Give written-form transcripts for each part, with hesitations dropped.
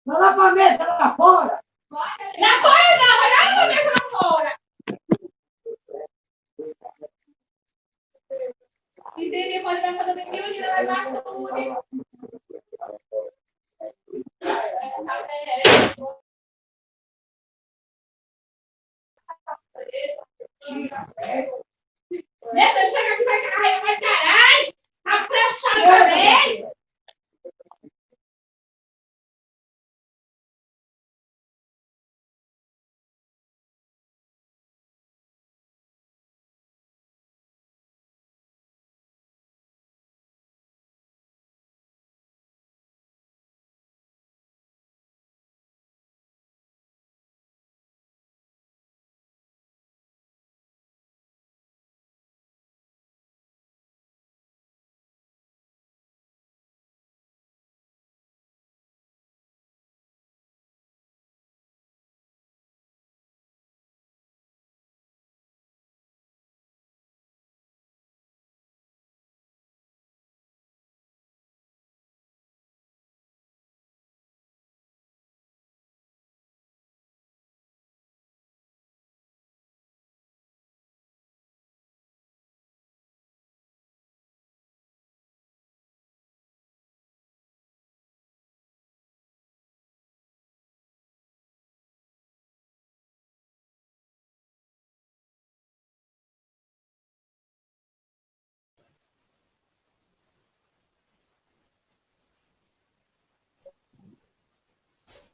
Vai lá pra mesa, lá fora. Lá fora não, vai lá pra mesa, lá fora. E depois vai fazer o que o dia vai dar tudo. Nessa chega aqui vai caralho. Apressado também.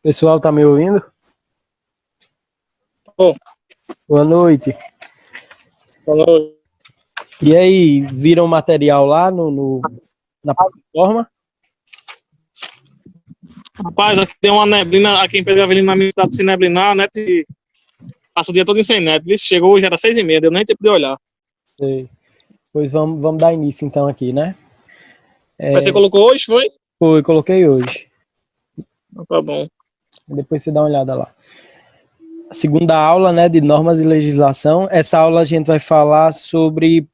Pessoal, tá me ouvindo? Oh. Boa noite. Boa noite. E aí, viram o material lá na plataforma? Rapaz, aqui tem uma neblina, aqui em Pedro Avelino, na minha cidade, se neblinar, a net passa o dia todo sem net. Vixe, chegou hoje, era 6h30, deu nem tempo de olhar. Sei. Pois vamos dar início então aqui, né? Mas você colocou hoje, foi? Foi, coloquei hoje. Tá bom. Depois você dá uma olhada lá. A segunda aula, né, de normas e legislação. Essa aula a gente vai falar sobre...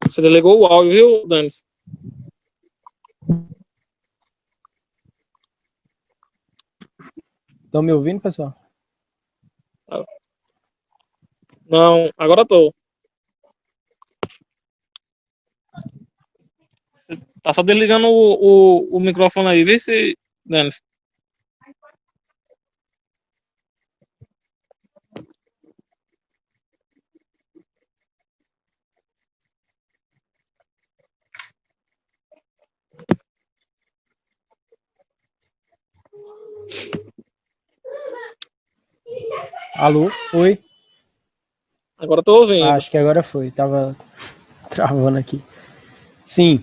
Você delegou o áudio, viu, Danis? Estão me ouvindo, pessoal? Não, agora tô. Tá só desligando o microfone aí, vê se, Danis. Alô? Oi? Agora tô ouvindo. Acho que agora foi, tava travando aqui. Sim.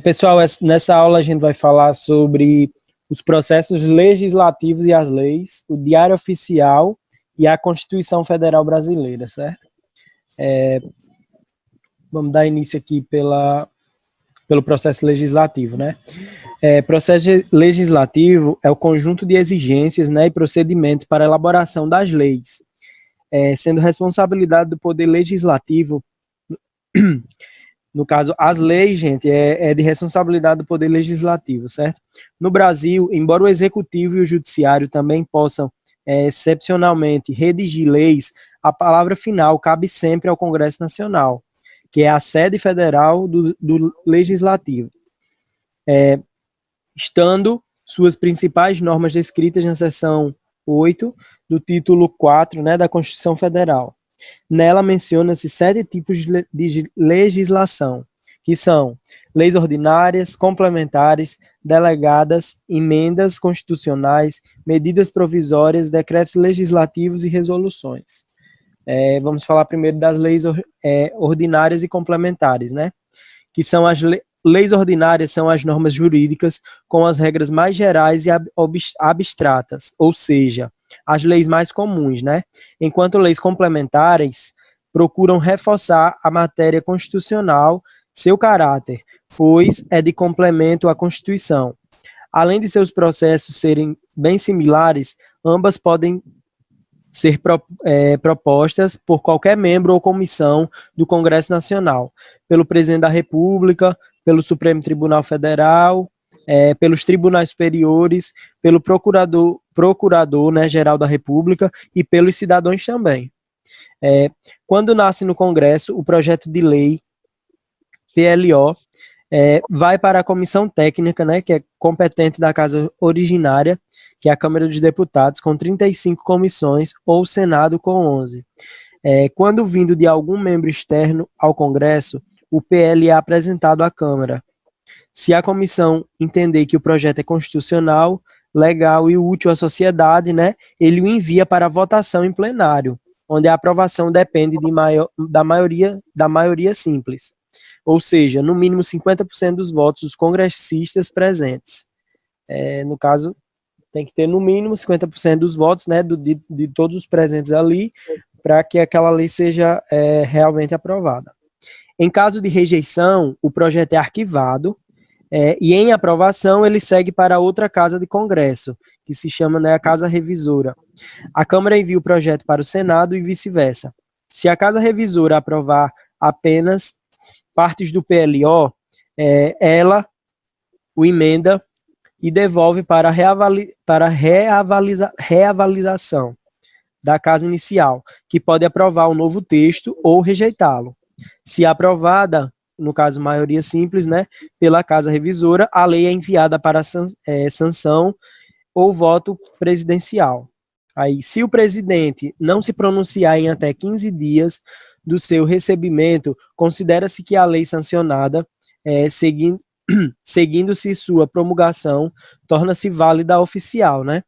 Pessoal, nessa aula a gente vai falar sobre os processos legislativos e as leis, o Diário Oficial e a Constituição Federal Brasileira, certo? Vamos dar início aqui pelo processo legislativo, né? Processo legislativo é o conjunto de exigências, né, e procedimentos para a elaboração das leis, sendo responsabilidade do Poder Legislativo. No caso, as leis, gente, é de responsabilidade do Poder Legislativo, certo? No Brasil, embora o Executivo e o Judiciário também possam, excepcionalmente, redigir leis, a palavra final cabe sempre ao Congresso Nacional, que é a sede federal do Legislativo, estando suas principais normas descritas na seção 8 do título 4, né, da Constituição Federal. Nela menciona-se 7 tipos de legislação, que são leis ordinárias, complementares, delegadas, emendas constitucionais, medidas provisórias, decretos legislativos e resoluções. Vamos falar primeiro das leis ordinárias e complementares, né? Que são as leis ordinárias, são as normas jurídicas com as regras mais gerais e abstratas, ou seja, as leis mais comuns, né? Enquanto leis complementares procuram reforçar a matéria constitucional, seu caráter, pois é de complemento à Constituição. Além de seus processos serem bem similares, ambas podem ser propostas por qualquer membro ou comissão do Congresso Nacional, pelo Presidente da República, pelo Supremo Tribunal Federal, pelos tribunais superiores, pelo procurador, né, geral da República e pelos cidadãos também. Quando nasce no Congresso, o projeto de lei PLO vai para a comissão técnica, né, que é competente da casa originária, que é a Câmara dos Deputados, com 35 comissões, ou o Senado com 11. Quando vindo de algum membro externo ao Congresso, o PL é apresentado à Câmara. Se a comissão entender que o projeto é constitucional, legal e útil à sociedade, né, ele o envia para votação em plenário, onde a aprovação depende da maioria simples, ou seja, no mínimo 50% dos votos dos congressistas presentes. No caso, tem que ter no mínimo 50% dos votos, né, de todos os presentes ali, para que aquela lei seja realmente aprovada. Em caso de rejeição, o projeto é arquivado, e em aprovação ele segue para outra casa de Congresso, que se chama, né, a Casa Revisora. A Câmara envia o projeto para o Senado e vice-versa. Se a Casa Revisora aprovar apenas partes do PLO, ela o emenda e devolve para reavaliação da casa inicial, que pode aprovar um novo texto ou rejeitá-lo. Se aprovada, no caso maioria simples, né, pela Casa Revisora, a lei é enviada para sanção ou voto presidencial. Aí, se o presidente não se pronunciar em até 15 dias do seu recebimento, considera-se que a lei sancionada, seguindo-se sua promulgação, torna-se válida oficial, né?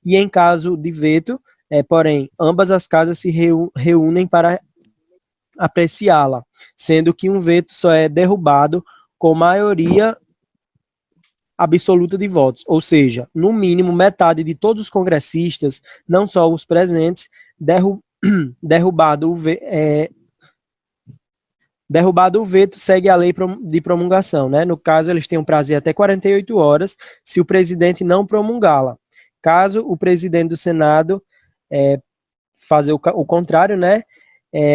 E em caso de veto, porém, ambas as casas se reúnem para apreciá-la, sendo que um veto só é derrubado com maioria absoluta de votos, ou seja, no mínimo metade de todos os congressistas, não só os presentes, derrubado o veto, segue a lei de promulgação, né? No caso, eles têm um prazo de até 48 horas se o presidente não promulgá-la. Caso o presidente do Senado fazer o contrário, né?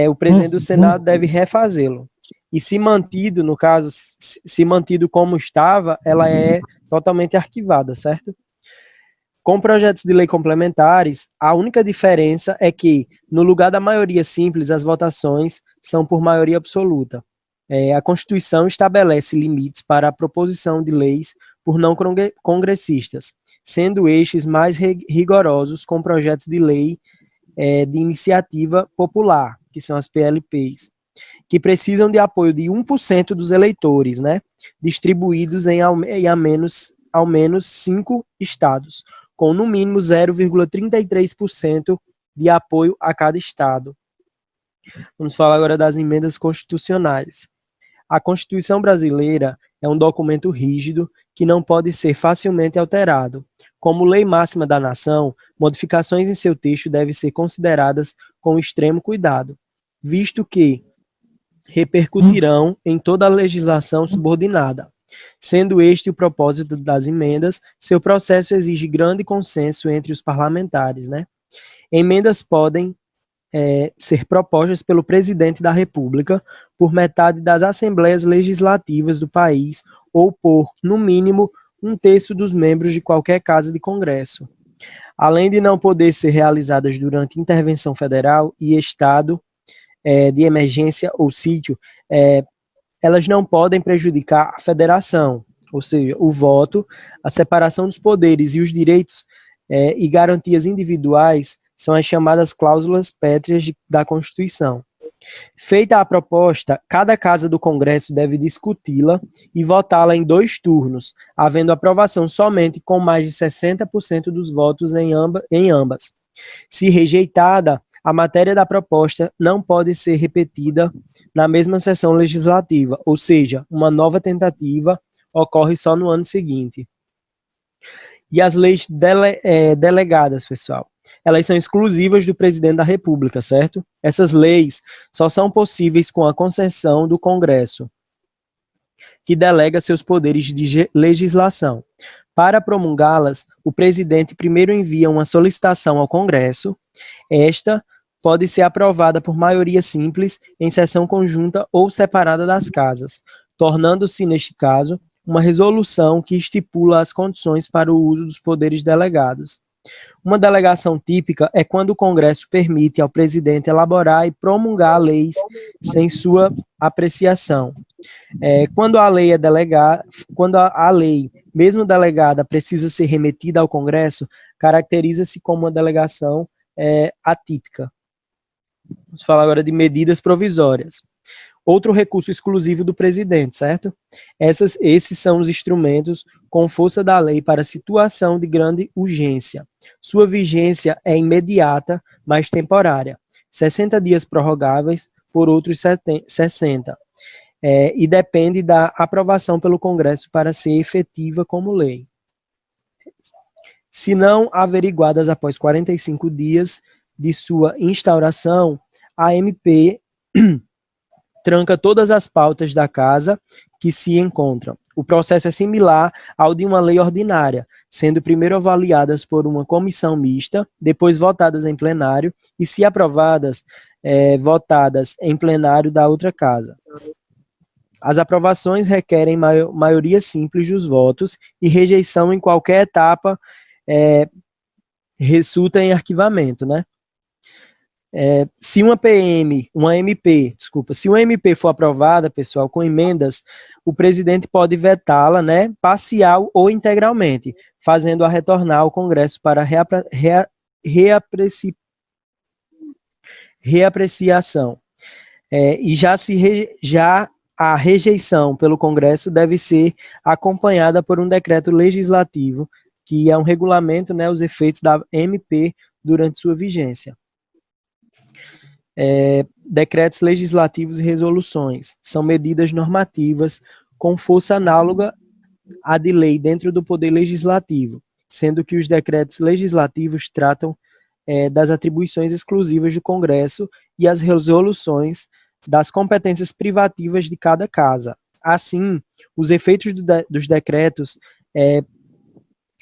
O presidente do Senado deve refazê-lo. E se mantido, no caso, se mantido como estava, ela é totalmente arquivada, certo? Com projetos de lei complementares, a única diferença é que, no lugar da maioria simples, as votações são por maioria absoluta. A Constituição estabelece limites para a proposição de leis por não congressistas, sendo estes mais rigorosos com projetos de lei de iniciativa popular, que são as PLPs, que precisam de apoio de 1% dos eleitores, né, distribuídos em ao menos 5 estados, com no mínimo 0,33% de apoio a cada estado. Vamos falar agora das emendas constitucionais. A Constituição brasileira é um documento rígido que não pode ser facilmente alterado. Como lei máxima da nação, modificações em seu texto devem ser consideradas com extremo cuidado, visto que repercutirão em toda a legislação subordinada. Sendo este o propósito das emendas, seu processo exige grande consenso entre os parlamentares, né? Emendas podem ser propostas pelo presidente da República, por metade das assembleias legislativas do país ou por, no mínimo, 1/3 dos membros de qualquer casa de Congresso. Além de não poder ser realizadas durante intervenção federal e estado de emergência ou sítio, elas não podem prejudicar a federação, ou seja, o voto, a separação dos poderes e os direitos e garantias individuais são as chamadas cláusulas pétreas da Constituição. Feita a proposta, cada casa do Congresso deve discuti-la e votá-la em 2 turnos, havendo aprovação somente com mais de 60% dos votos em ambas. Se rejeitada, a matéria da proposta não pode ser repetida na mesma sessão legislativa, ou seja, uma nova tentativa ocorre só no ano seguinte. E as leis delegadas, pessoal, elas são exclusivas do presidente da República, certo? Essas leis só são possíveis com a concessão do Congresso, que delega seus poderes de legislação. Para promulgá-las, o presidente primeiro envia uma solicitação ao Congresso. Esta pode ser aprovada por maioria simples, em sessão conjunta ou separada das casas, tornando-se, neste caso, uma resolução que estipula as condições para o uso dos poderes delegados. Uma delegação típica é quando o Congresso permite ao presidente elaborar e promulgar leis sem sua apreciação. Quando a lei quando a lei, mesmo delegada, precisa ser remetida ao Congresso, caracteriza-se como uma delegação atípica. Vamos falar agora de medidas provisórias. Outro recurso exclusivo do presidente, certo? Esses são os instrumentos com força da lei para situação de grande urgência. Sua vigência é imediata, mas temporária. 60 dias prorrogáveis por outros 60. E depende da aprovação pelo Congresso para ser efetiva como lei. Se não averiguadas após 45 dias de sua instauração, a MP tranca todas as pautas da casa que se encontram. O processo é similar ao de uma lei ordinária, sendo primeiro avaliadas por uma comissão mista, depois votadas em plenário e, se aprovadas, votadas em plenário da outra casa. As aprovações requerem maioria simples dos votos e rejeição em qualquer etapa resulta em arquivamento, né? Se uma MP for aprovada, pessoal, com emendas, o presidente pode vetá-la, né, parcial ou integralmente, fazendo-a retornar ao Congresso para reapreciação. Já a rejeição pelo Congresso deve ser acompanhada por um decreto legislativo, que é um regulamento, né, os efeitos da MP durante sua vigência. Decretos legislativos e resoluções são medidas normativas com força análoga à de lei dentro do poder legislativo, sendo que os decretos legislativos tratam das atribuições exclusivas do Congresso e as resoluções das competências privativas de cada casa. Assim, os efeitos dos decretos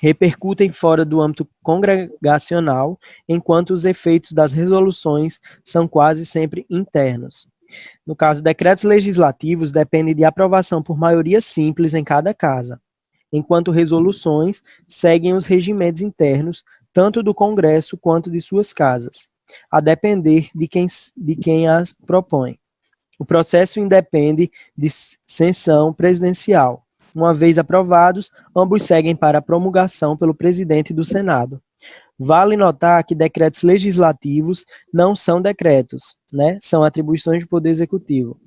repercutem fora do âmbito congregacional, enquanto os efeitos das resoluções são quase sempre internos. No caso, decretos legislativos dependem de aprovação por maioria simples em cada casa, enquanto resoluções seguem os regimentos internos, tanto do Congresso quanto de suas casas, a depender de quem as propõe. O processo independe de sanção presidencial. Uma vez aprovados, ambos seguem para a promulgação pelo presidente do Senado. Vale notar que decretos legislativos não são decretos, né? São atribuições do Poder Executivo.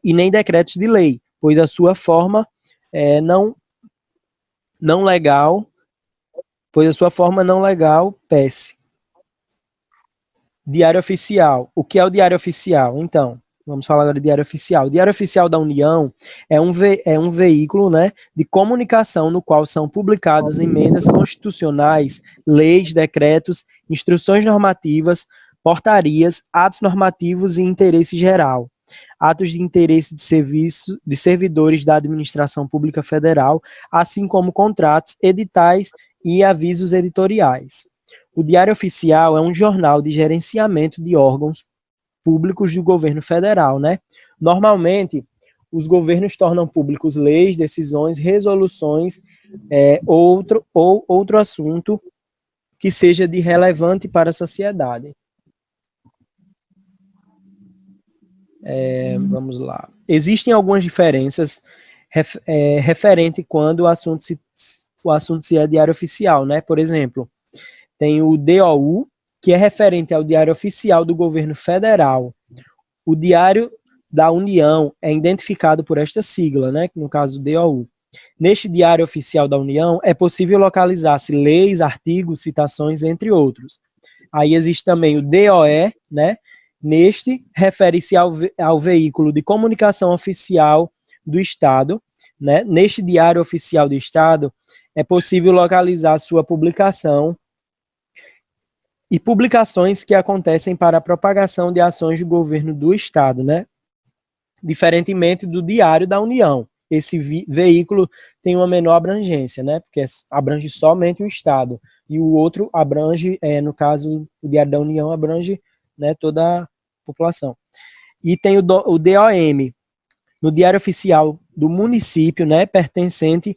E nem decretos de lei, pois a sua forma não legal, PES. Diário Oficial. O que é o Diário Oficial? Então, vamos falar agora de Diário Oficial. O Diário Oficial da União é um veículo, né, de comunicação no qual são publicadas emendas constitucionais, leis, decretos, instruções normativas, portarias, atos normativos e interesse geral, atos de interesse de servidores da administração pública federal, assim como contratos, editais e avisos editoriais. O Diário Oficial é um jornal de gerenciamento de órgãos públicos do governo federal, né? Normalmente, os governos tornam públicos leis, decisões, resoluções, outro assunto que seja de relevante para a sociedade. Vamos lá. Existem algumas diferenças referente quando o assunto se é Diário Oficial, né? Por exemplo, tem o DOU, que é referente ao Diário Oficial do Governo Federal. O Diário da União é identificado por esta sigla, né, no caso DOU. Neste Diário Oficial da União, é possível localizar-se leis, artigos, citações, entre outros. Aí existe também o DOE, né, neste refere-se ao veículo de comunicação oficial do Estado, né. Neste Diário Oficial do Estado, é possível localizar sua publicação e publicações que acontecem para a propagação de ações do governo do Estado, né? Diferentemente do Diário da União, esse veículo tem uma menor abrangência, né? Porque abrange somente o Estado. E o outro abrange, no caso, o Diário da União abrange, né, toda a população. E tem o DOM, no Diário Oficial do município, né, pertencente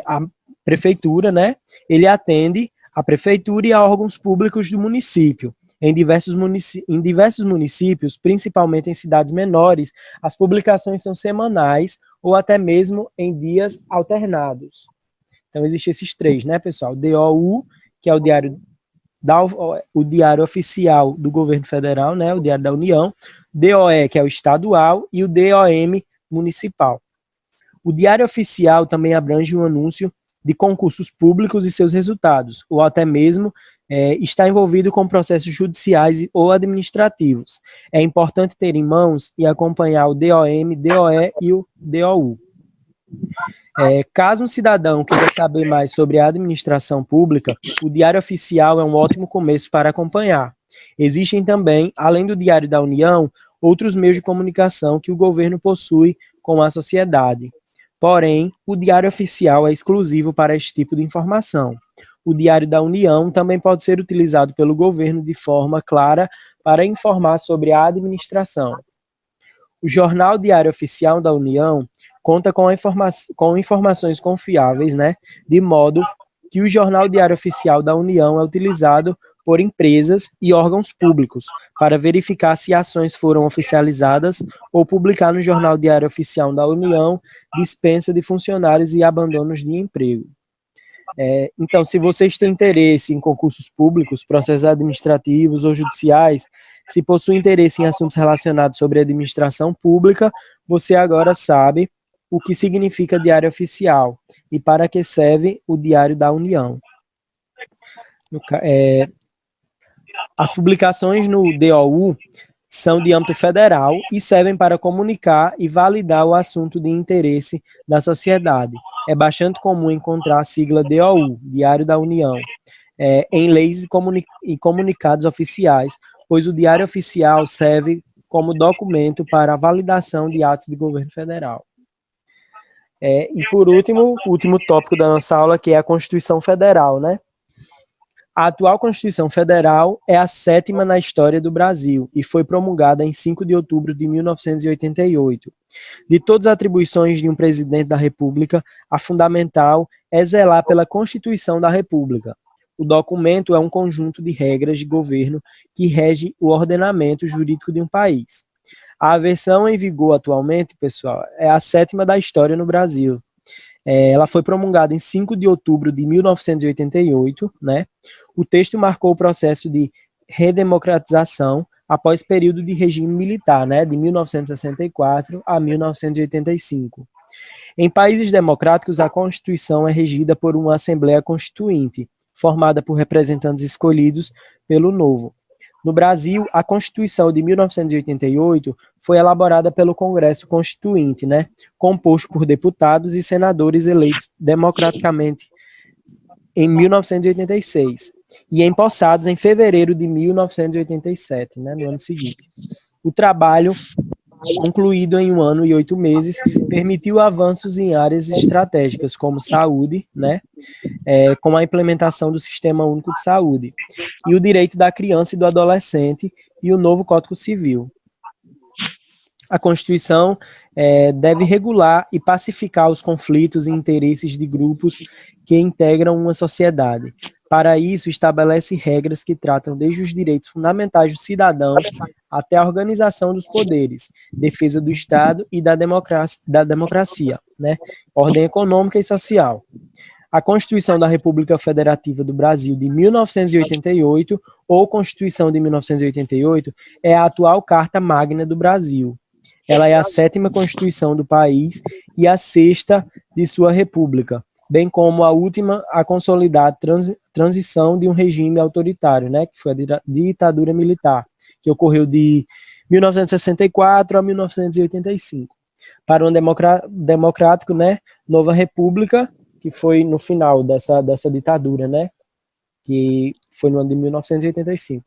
à prefeitura, né? Ele atende à prefeitura e a órgãos públicos do município. Em diversos municípios, principalmente em cidades menores, as publicações são semanais ou até mesmo em dias alternados. Então, existem esses três, né, pessoal? DOU, que é o Diário Oficial do Governo Federal, né, o Diário da União, DOE, que é o estadual, e o DOM municipal. O Diário Oficial também abrange um anúncio de concursos públicos e seus resultados, ou até mesmo está envolvido com processos judiciais ou administrativos. É importante ter em mãos e acompanhar o DOM, DOE e o DOU. Caso um cidadão queira saber mais sobre a administração pública, o Diário Oficial é um ótimo começo para acompanhar. Existem também, além do Diário da União, outros meios de comunicação que o governo possui com a sociedade. Porém, o Diário Oficial é exclusivo para esse tipo de informação. O Diário da União também pode ser utilizado pelo governo de forma clara para informar sobre a administração. O Jornal Diário Oficial da União conta com informações confiáveis, né, de modo que o Jornal Diário Oficial da União é utilizado por empresas e órgãos públicos para verificar se ações foram oficializadas ou publicar no Jornal Diário Oficial da União dispensa de funcionários e abandonos de emprego. Então, se vocês têm interesse em concursos públicos, processos administrativos ou judiciais, se possui interesse em assuntos relacionados sobre administração pública, você agora sabe o que significa Diário Oficial e para que serve o Diário da União. As publicações no DOU são de âmbito federal e servem para comunicar e validar o assunto de interesse da sociedade. É bastante comum encontrar a sigla DOU, Diário da União, em leis e comunicados oficiais, pois o Diário Oficial serve como documento para a validação de atos de governo federal. E por último, o último tópico da nossa aula, que é a Constituição Federal, né? A atual Constituição Federal é a 7ª na história do Brasil e foi promulgada em 5 de outubro de 1988. De todas as atribuições de um presidente da República, a fundamental é zelar pela Constituição da República. O documento é um conjunto de regras de governo que rege o ordenamento jurídico de um país. A versão em vigor atualmente, pessoal, é a 7ª da história no Brasil. Ela foi promulgada em 5 de outubro de 1988, né? O texto marcou o processo de redemocratização após período de regime militar, né, de 1964 a 1985. Em países democráticos, a Constituição é regida por uma Assembleia Constituinte, formada por representantes escolhidos pelo novo. No Brasil, a Constituição de 1988 foi elaborada pelo Congresso Constituinte, né, composto por deputados e senadores eleitos democraticamente em 1986 e empossados em fevereiro de 1987, né, no ano seguinte. O trabalho, concluído em 1 ano e 8 meses, permitiu avanços em áreas estratégicas como saúde, né, com a implementação do Sistema Único de Saúde, e o direito da criança e do adolescente e o novo Código Civil. A Constituição deve regular e pacificar os conflitos e interesses de grupos que integram uma sociedade. Para isso, estabelece regras que tratam desde os direitos fundamentais do cidadão até a organização dos poderes, defesa do Estado e da democracia, né? Ordem econômica e social. A Constituição da República Federativa do Brasil de 1988, ou Constituição de 1988, é a atual Carta Magna do Brasil. Ela é a 7ª Constituição do país e a 6ª de sua república, bem como a última a consolidar a transição de um regime autoritário, né, que foi a ditadura militar, que ocorreu de 1964 a 1985, para um democrático, né, nova república, que foi no final dessa ditadura, né, que foi no ano de 1985.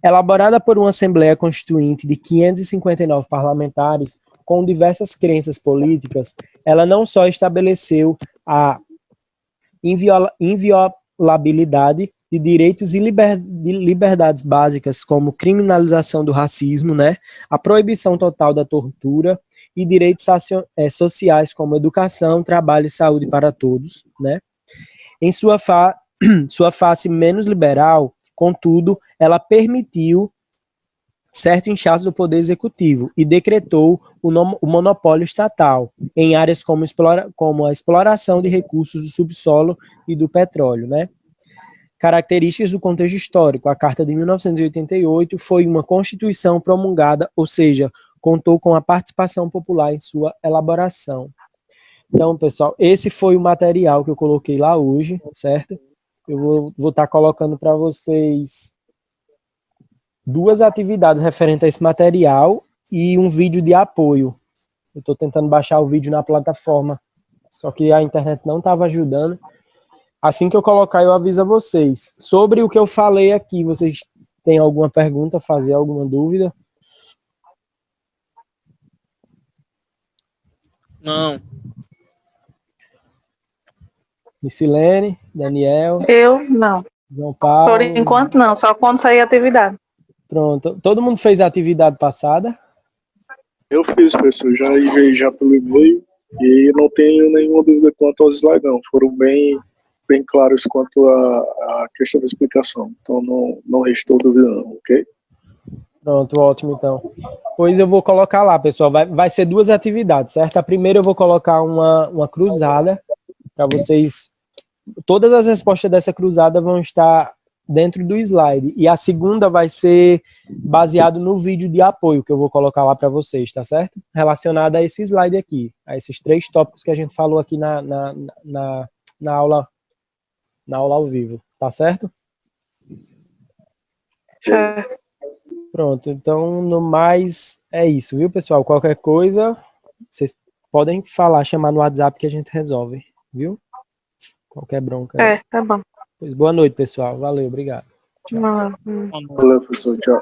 Elaborada por uma Assembleia Constituinte de 559 parlamentares, com diversas crenças políticas, ela não só estabeleceu a inviolabilidade de direitos e liberdades básicas, como criminalização do racismo, né, a proibição total da tortura e direitos sociais, como educação, trabalho e saúde para todos, né. Em sua face menos liberal, contudo, ela permitiu certo inchaço do poder executivo e decretou o monopólio estatal em áreas como a exploração de recursos do subsolo e do petróleo, né? Características do contexto histórico. A Carta de 1988 foi uma constituição promulgada, ou seja, contou com a participação popular em sua elaboração. Então, pessoal, esse foi o material que eu coloquei lá hoje, certo? Eu vou estar colocando para vocês 2 atividades referentes a esse material e um vídeo de apoio. Eu estou tentando baixar o vídeo na plataforma, só que a internet não estava ajudando. Assim que eu colocar, eu aviso a vocês. Sobre o que eu falei aqui, vocês têm alguma pergunta, fazer alguma dúvida? Não. Missilene, Daniel, Eu não. João Paulo. Por enquanto não, só quando sair a atividade. Pronto. Todo mundo fez a atividade passada? Eu fiz, professor, já enviei já pelo e-mail e não tenho nenhuma dúvida quanto aos slides, não. Foram bem claros quanto à questão da explicação. Então não restou dúvida, não, ok? Pronto, ótimo então. Pois eu vou colocar lá, pessoal. Vai ser 2 atividades, certo? A primeira eu vou colocar uma cruzada para vocês. Todas as respostas dessa cruzada vão estar dentro do slide. E a segunda vai ser baseado no vídeo de apoio que eu vou colocar lá para vocês, tá certo? Relacionado a esse slide aqui, a esses 3 tópicos que a gente falou aqui na aula ao vivo, tá certo? Certo. Pronto, então no mais é isso, viu, pessoal? Qualquer coisa, vocês podem falar, chamar no WhatsApp que a gente resolve, viu? Qualquer bronca. Tá bom. Pois boa noite, pessoal. Valeu, obrigado. Tchau. Não. Valeu, professor. Tchau.